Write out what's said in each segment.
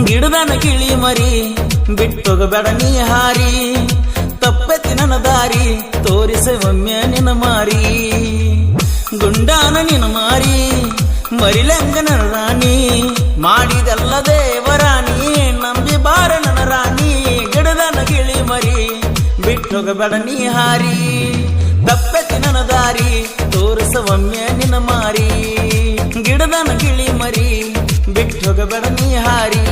ಗಿಡದನ ಗಿಳಿ ಮರಿ ಬಿಟ್ಟೋಗಬೇಡ ನೀ ಹಾರಿ ತಪ್ಪತಿ ನನ್ನ ದಾರಿ ತೋರಿಸ ಒಮ್ಮೆ ನಿನ್ನ ಮಾರಿ ಗುಂಡಾನ ನಿನ್ನ ಮಾರಿ ಮರಿಲಂಗನ ರಾಣಿ ಮಾಡಿದಲ್ಲ ದೇವರಾಣಿ ನಂಬಿ ಬಾರ ನನ್ನ ರಾಣಿ ಗಿಡದನ ಗಿಳಿ ಮರಿ ಬಿಟ್ಟೋಗಬೇಡ ನೀ ಹಾರಿ ತಪ್ಪತಿ ನನ್ನ ದಾರಿ ತೋರಿಸ ಒಮ್ಮೆ ನಿನ್ನ ಮಾರಿ ಗಿಡದನ ಗಿಳಿ ಮರಿ ಬಿಟ್ಟೋಗಬೇಡ ನೀ ಹಾರಿ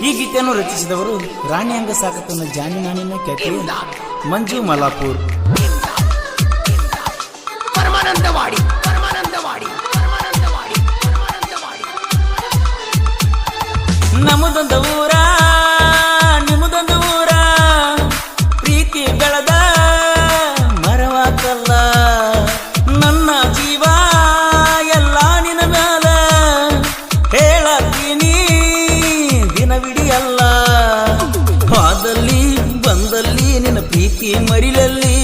ಈ ಗೀತೆಯನ್ನು ರಚಿಸಿದವರು ರಾಣಿ ಅಂಗ ಸಾಕತನ ಜಾನಿ ನಾಣಿನ ಖ್ಯಾತಿ ಮಂಜು ಮಲಾಪುರ್. ಪರಮಾನಂದವಾಡಿ ನಮ್ಮದೊಂದು ಊರ ನಿಮ್ಮದೊಂದು ಊರ ಪ್ರೀತಿ ಬೆಳೆದ ಮರವಾಕಲ್ಲ ನನ್ನ ಜೀವ ಎಲ್ಲ ನಿನ್ನ ಮ್ಯಾಲ ಹೇಳತ್ತೀನಿ ದಿನವಿಡಿಯಲ್ಲ ಹಾದಲ್ಲಿ ಬಂದಲ್ಲಿ ನಿನ್ನ ಪ್ರೀತಿ ಮರಿಲಲ್ಲಿ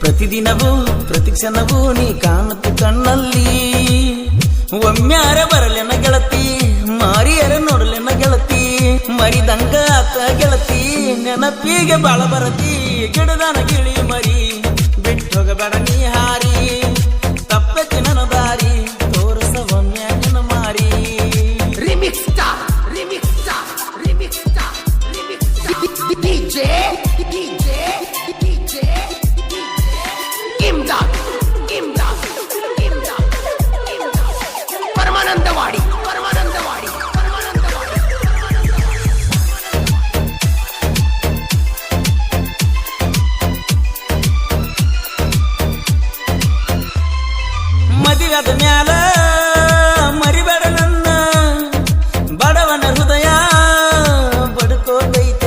ಪ್ರತಿದಿನವೂ ಪ್ರತಿಕ್ಷಣವೂ ನೀ ಕಾಣುತ್ತ ಕಣ್ಣಲ್ಲಿ ಒಮ್ಮ್ಯಾರ ಬರಲೆನ ಗೆಳತಿ ಮಾರಿಯರ ನೋಡಲೆನ ಗೆಳತಿ ಮರಿದಂಗ ಆತ ಗೆಳತಿ ನೆನಪಿಗೆ ಬಾಳ ಬರತಿ ಗಿಡದನ ಗಿಳಿ ಮರಿ ಬಿಟ್ಟೋಗಬೇಡ ನೀ ಹಾರಿ ತಪ್ಪತಿ ನನ್ನ ದಾರಿ ತೋರಿಸ ಒಮ್ಮೆ ನಿನ್ನ ಮಾರಿ ಪರಮಾನಂದವಾಡಿ ಮದುವೆದ ಮ್ಯಾಲ ಮರಿಬೇಡ ನನ್ನ ಬಡವನ ಹೃದಯ ಬಡ್ಕೋತೈತ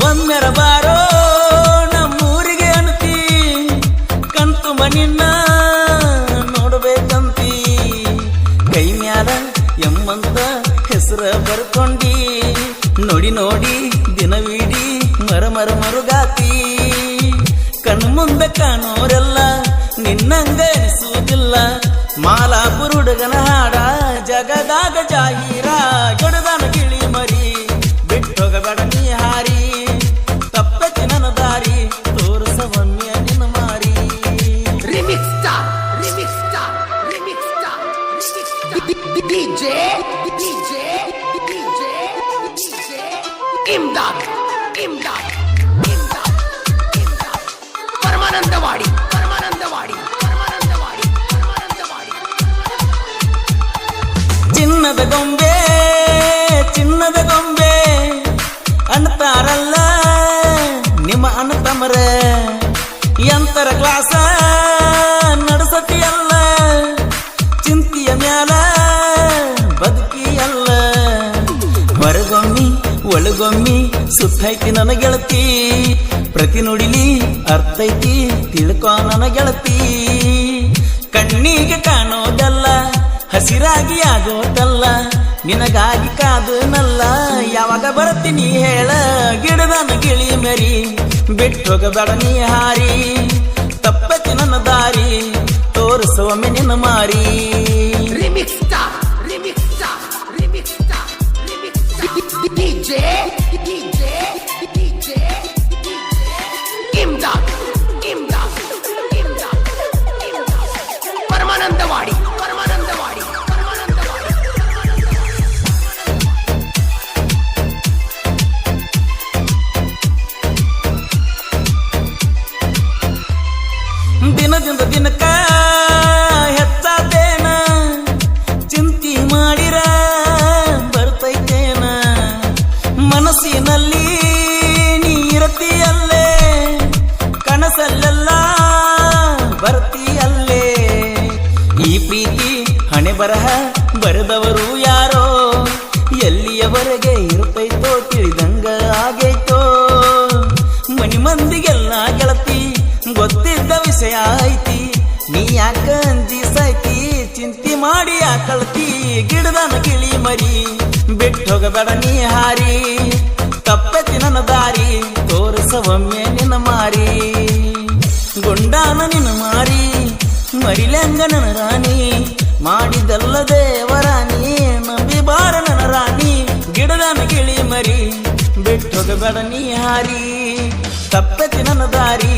ಒಮ್ಮೆರ ಬಾರೋ ನಮ್ಮೂರಿಗೆ ಅನ್ತಿ ಕಂತು ಮನಿನ್ನ ನೋಡ್ಬೇಕಂತಿ ಕೈ ಮ್ಯಾಲ ಎಮ್ಮಂತ ಹೆಸರ ಬರ್ಕೊಂಡಿ ನೋಡಿ ನೋಡಿ ದಿನವಿಡೀ ಮರುಗಾತಿ ಕಣ್ಣು ಮುಂದೆ ಕಾಣೋರೆಲ್ಲ ನಿನ್ನಂಗ ಎನಿಸುವುದಿಲ್ಲ ಮಾಲಾಪುರ ಹುಡುಗನ ಹಾಡ ಜಗದಾಗ ಜಾಹೀರ ಗಿಡದನ ಗಿಳಿ ಮರಿ ಬಿಟ್ಟೋಗಬೇಡ ನೀ ಹಾರಿ ತಪ್ಪತಿ ನನ್ನ ದಾರಿ ತೋರಿಸ ಒಮ್ಮೆ ನಿನ್ನ ಮಾರಿ ಪರಮಾನಂದವಾಡಿ ಚಿನ್ನದ ಗೊಂಬೆ ಅನ್ನತಾರಲ್ಲ ನಿಮ್ಮ ಅಣ್ಣತಮ್ಮರ ಎಂತರ ಕ್ಲಾಸ ನಡೆಸತಿಯಲ್ಲ ಚಿಂತಿಯ ಮ್ಯಾಲ ಬದುಕಿಯಲ್ಲ ಹೊರಗೊಮ್ಮಿ ಒಳಗೊಮ್ಮಿ ಸುತ್ತೈತಿ ನನ್ನ ಗೆಳತಿ ಪ್ರತಿ ನುಡಿಲಿ ಅರ್ಥೈತಿ ತಿಳ್ಕೊ ನನ್ನ ಗೆಳತಿ ಕಣ್ಣಿಗೆ ಕಾಣೋದಲ್ಲ ಹಸಿರಾಗಿ ಆಗೋದಲ್ಲ ನಿನಗಾಗಿ ಕಾದನಲ್ಲ ಯಾವಾಗ ಬರ್ತೀನಿ ಹೇಳ ಗಿಡದನ ಗಿಳಿ ಮರಿ ಬಿಟ್ಟೋಗಬೇಡ ನೀ ಹಾರಿ ತಪ್ಪತಿ ನನ್ನ ದಾರಿ ತೋರಿಸುವೊಮ್ಮೆ ನಿನ್ನ ಮಾರಿ ಪರಮಾನಂದವಾಡಿ ದಿನದಿಂದ ದಿನಕ್ಕ ಹೆಚ್ಚಾದೇನ ಚಿಂತಿ ಮಾಡಿರ ಬರ್ತೈತೇನ ಮನಸ್ಸಿನಲ್ಲಿ ನೀರತಿಯಲ್ಲೇ ಕನಸಲ್ಲೆಲ್ಲ ಬರ್ತೀಯಲ್ಲೇ ಈ ಪ್ರೀತಿ ಹಣೆ ಬರಹ ಬರೆದವರು ಯಾರೋ ಎಲ್ಲಿಯವರೆಗೆ ಇರ್ತೈತೋ ತಿಳಿದಂಗ ಆಗೈತೋ ಮನಿ ಮಂದಿಗೆಲ್ಲ ಗೆಳತಿ ಗೊತ್ತಿದ್ದ ವಿಷಯ ಐತಿ ನೀ ಯಾಕ ಅಂಜಿಸೈತಿ ಚಿಂತಿ ಮಾಡಿ ಆಕಳ್ತಿ ಗಿಡದನ ಗಿಳಿ ಮರಿ ಬಿಟ್ಟೋಗಬೇಡ ನೀ ಹಾರಿ ತಪ್ಪತಿ ನನ್ನ ದಾರಿ ತೋರಿಸ ಒಮ್ಮೆ ನಿನ್ನ ಮಾರಿ ಗುಂಡಾನ ನಿನ್ನ ಮಾರಿ ಮರಿಲಂಗ ನನ್ನ ರಾಣಿ ಮಾಡಿದಲ್ಲ ದೇವರಾಣಿ ನಂಬಿ ಬಾರ ನನ್ನ ರಾಣಿ ಗಿಡದನ ಗಿಳಿ ಮರಿ ಬಿಟ್ಟೋಗಬೇಡ ನೀ ಹಾರಿ ತಪ್ಪತಿ ನನ್ನ ದಾರಿ